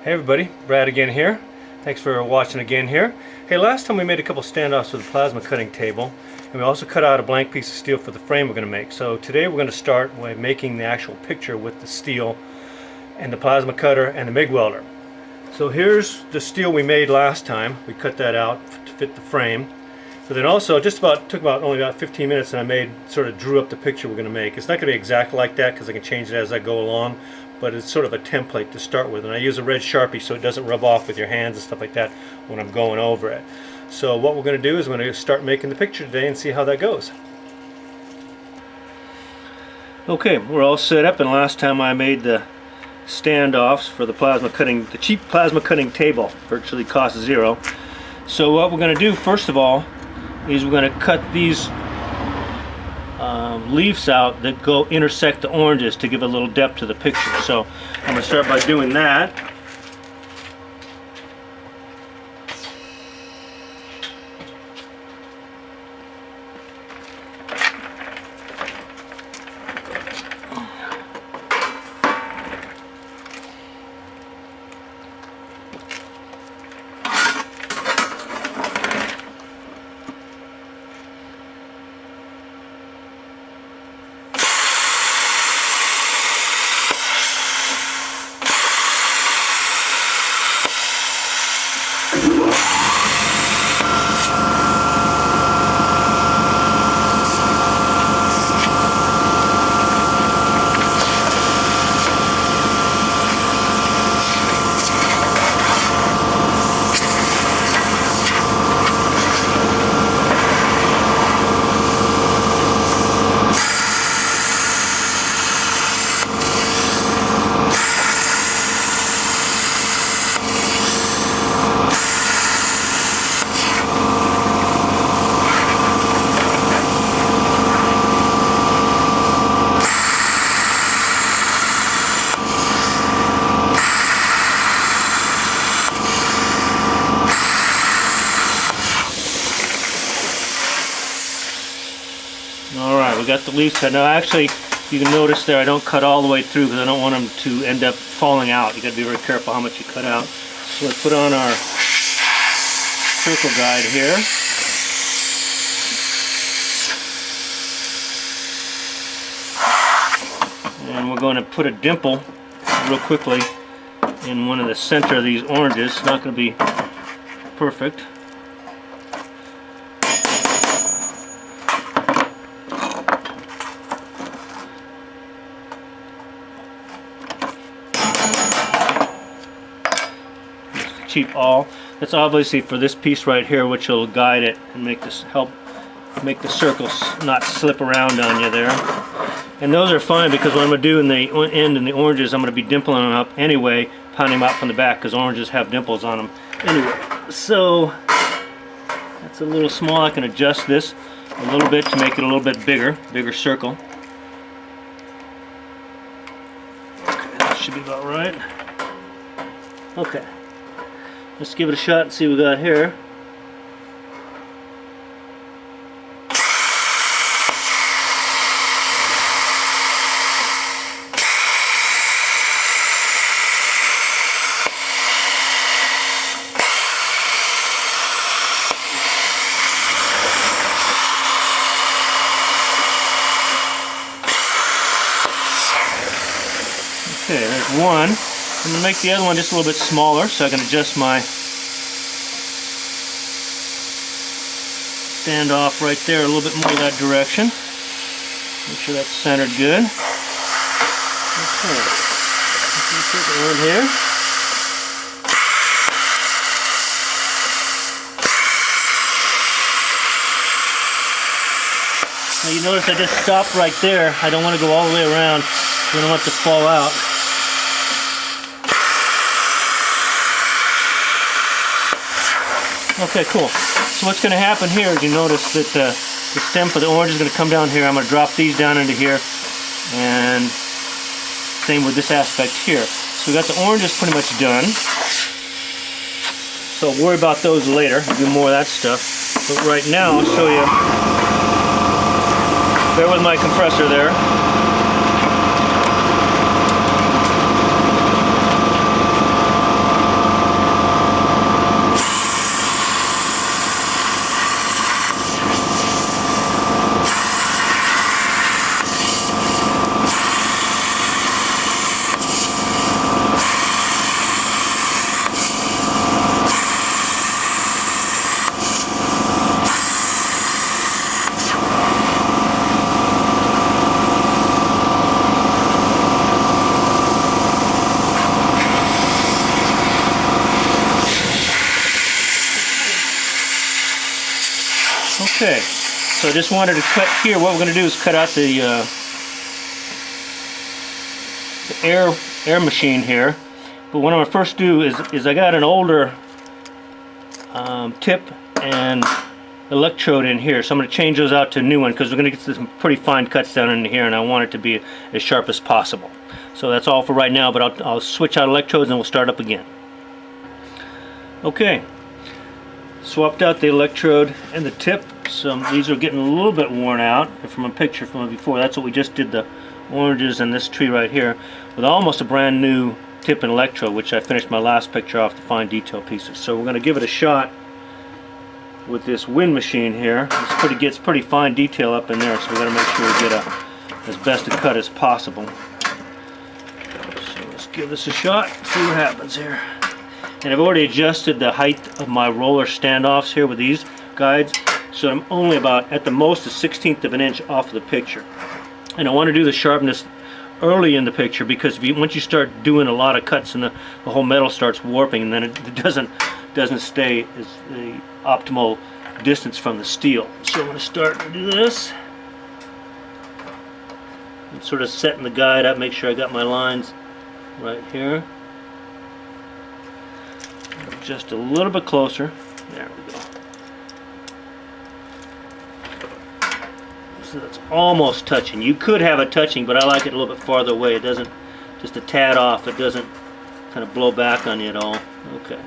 Hey everybody, Brad again here. Thanks for watching again here. Hey, last time we made a couple standoffs with the plasma cutting table, and we also cut out a blank piece of steel for the frame we're going to make. So today we're going to start by making the actual picture with the steel and the plasma cutter and the MIG welder. So here's the steel we made last time. We cut that out to fit the frame. But then also took about only about 15 minutes, and I sort of drew up the picture we're going to make. It's not going to be exactly like that because I can change it as I go along, but it's sort of a template to start with. And I use a red Sharpie so it doesn't rub off with your hands and stuff like that when I'm going over it. So what we're going to do is we're going to start making the picture today and see how that goes. Okay, we're all set up, and last time I made the standoffs for the the cheap plasma cutting table. Virtually cost zero. So what we're going to do first of all is we're going to cut these leaves out that intersect the oranges to give a little depth to the picture. So I'm going to start by doing that. Alright, we got the leaves cut. Now actually, you can notice there I don't cut all the way through because I don't want them to end up falling out. You got to be very careful how much you cut out. So let's put on our circle guide here. And we're going to put a dimple real quickly in one of the center of these oranges. It's not going to be perfect. Cheap awl. That's obviously for this piece right here, which will guide it and help make the circles not slip around on you there. And those are fine because what I'm going to do in the end in the oranges, I'm going to be dimpling them up anyway, pounding them out from the back because oranges have dimples on them anyway. So that's a little small. I can adjust this a little bit to make it a little bit bigger circle. Okay, that should be about right. Okay. Let's give it a shot and see what we got here. Okay, there's one. I'm going to make the other one just a little bit smaller so I can adjust my standoff right there a little bit more that direction. Make sure that's centered good. Okay. Let's put the one here. Now you notice I just stopped right there. I don't want to go all the way around. I don't want it to fall out. Okay, cool. So what's going to happen here is you notice that the stem for the orange is going to come down here. I'm going to drop these down into here, and same with this aspect here. So we got the oranges pretty much done. So I'll worry about those later. I'll do more of that stuff. But right now I'll show you. Bear with my compressor there. Okay, so I just wanted to cut here. What we're going to do is cut out the air machine here. But what I'm going to first do is I got an older tip and electrode in here, so I'm going to change those out to a new one because we're going to get some pretty fine cuts down in here, and I want it to be as sharp as possible. So that's all for right now, but I'll switch out electrodes and we'll start up again. Okay, swapped out the electrode and the tip. So these are getting a little bit worn out from a picture from before. That's what we just did, the oranges and this tree right here, with almost a brand new tip and electrode, which I finished my last picture off the fine detail pieces. So we're going to give it a shot with this wind machine here. It gets pretty fine detail up in there, so we're going to make sure we get as best a cut as possible. So let's give this a shot, see what happens here. And I've already adjusted the height of my roller standoffs here with these guides, so I'm only about, at the most, a 1/16 of an inch off of the picture. And I want to do the sharpness early in the picture, because once you start doing a lot of cuts and the whole metal starts warping, and then it doesn't stay as the optimal distance from the steel. So I'm going to start to do this. I'm sort of setting the guide up, make sure I got my lines right here. Just a little bit closer. There we go. So that's almost touching. You could have it touching, but I like it a little bit farther away. It doesn't, just a tad off. It doesn't kind of blow back on you at all. Okay.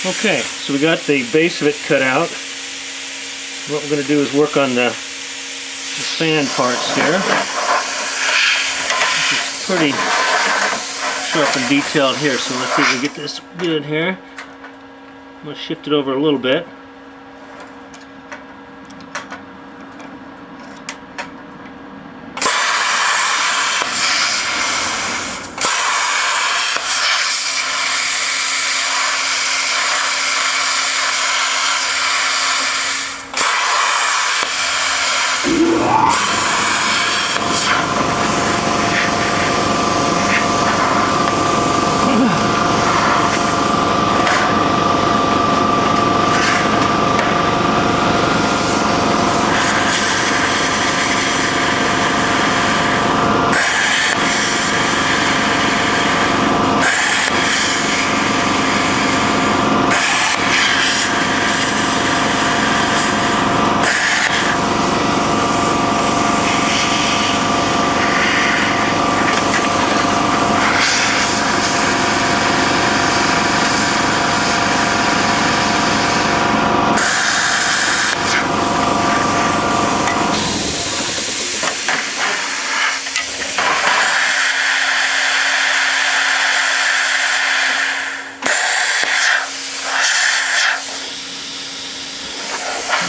Okay, so we got the base of it cut out. What we're going to do is work on the fan parts here. It's pretty sharp and detailed here, so let's see if we can get this good here. I'm going to shift it over a little bit.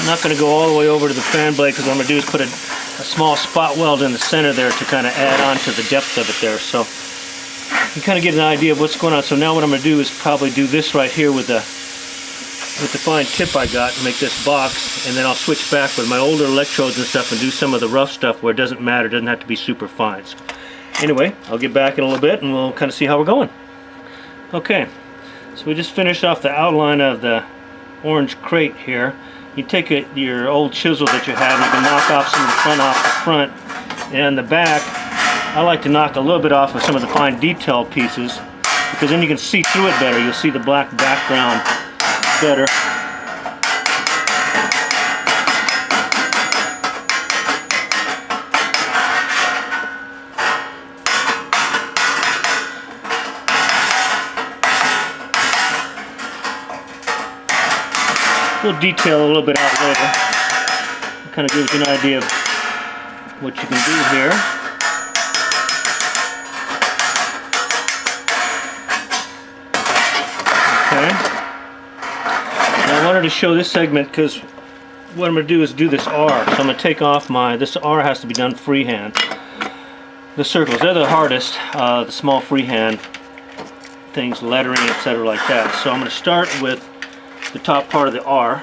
I'm not going to go all the way over to the fan blade, because what I'm going to do is put a small spot weld in the center there to kind of add on to the depth of it there. So you kind of get an idea of what's going on. So now what I'm going to do is probably do this right here with the fine tip I got and make this box, and then I'll switch back with my older electrodes and stuff and do some of the rough stuff where it doesn't matter, it doesn't have to be super fine. So anyway, I'll get back in a little bit and we'll kind of see how we're going. Okay, so we just finished off the outline of the orange crate here. You take your old chisel that you have, and you can knock off some of the front off the front, and the back I like to knock a little bit off of some of the fine detail pieces, because then you can see through it better. You'll see the black background better. We'll detail a little bit out later. It kind of gives you an idea of what you can do here. Okay. Now I wanted to show this segment because what I'm going to do is do this R. So I'm going to take off this R has to be done freehand. The circles, they're the hardest, the small freehand things, lettering, etc. like that. So I'm going to start with the top part of the R.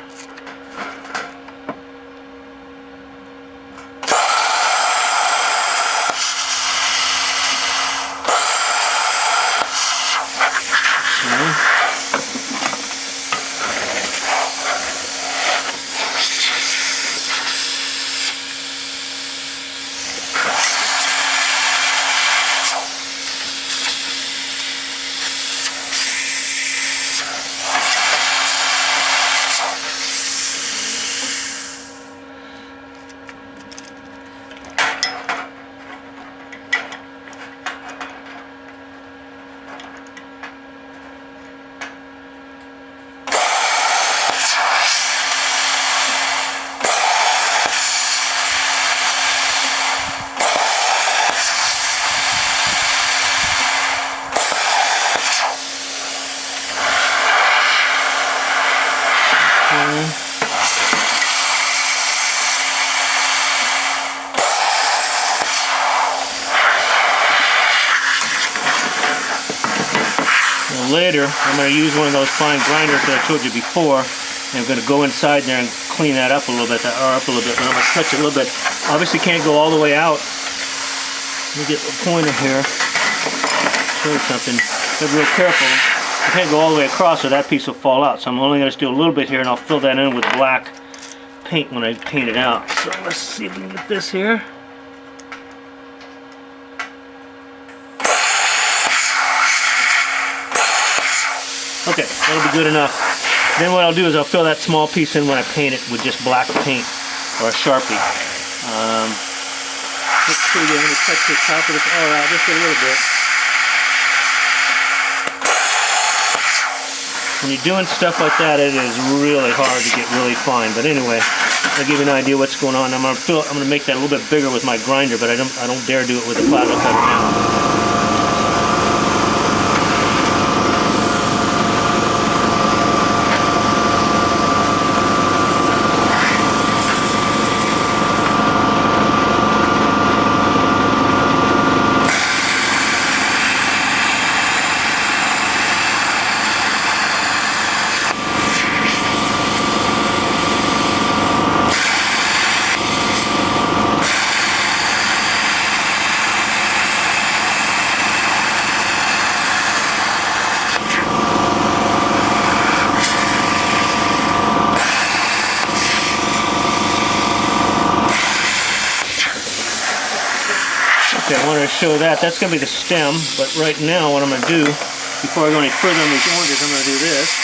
Later, I'm going to use one of those fine grinders that I told you before, and I'm going to go inside there and clean that up a little bit, but I'm going to touch it a little bit. Obviously can't go all the way out. Let me get the pointer here. Show you something. Be real careful. I can't go all the way across or that piece will fall out, so I'm only going to do a little bit here, and I'll fill that in with black paint when I paint it out. So let's see if we can get this here. Okay, that'll be good enough. Then what I'll do is I'll fill that small piece in when I paint it with just black paint or a Sharpie. Let's see again, let me touch the top of this all out just a little bit. When you're doing stuff like that, it is really hard to get really fine. But anyway, I'll give you an idea what's going on. I'm gonna make that a little bit bigger with my grinder, but I don't dare do it with the plasma cutter now. Okay, I wanted to show that. That's going to be the stem, but right now what I'm going to do, before I go any further on these oranges, I'm going to do this.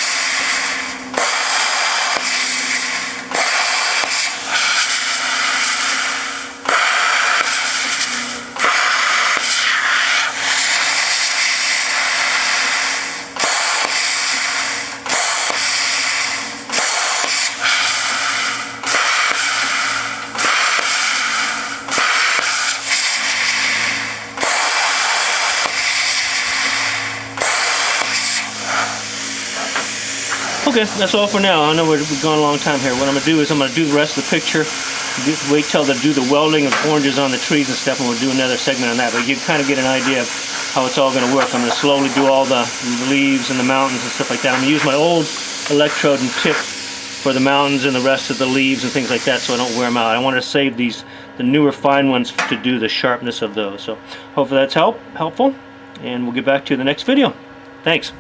Okay, that's all for now. I know we've gone a long time here. What I'm going to do is I'm going to do the rest of the picture. Wait till they do the welding of oranges on the trees and stuff, and we'll do another segment on that. But you kind of get an idea of how it's all going to work. I'm going to slowly do all the leaves and the mountains and stuff like that. I'm going to use my old electrode and tip for the mountains and the rest of the leaves and things like that, so I don't wear them out. I want to save the newer fine ones to do the sharpness of those. So hopefully that's helpful, and we'll get back to you in the next video. Thanks.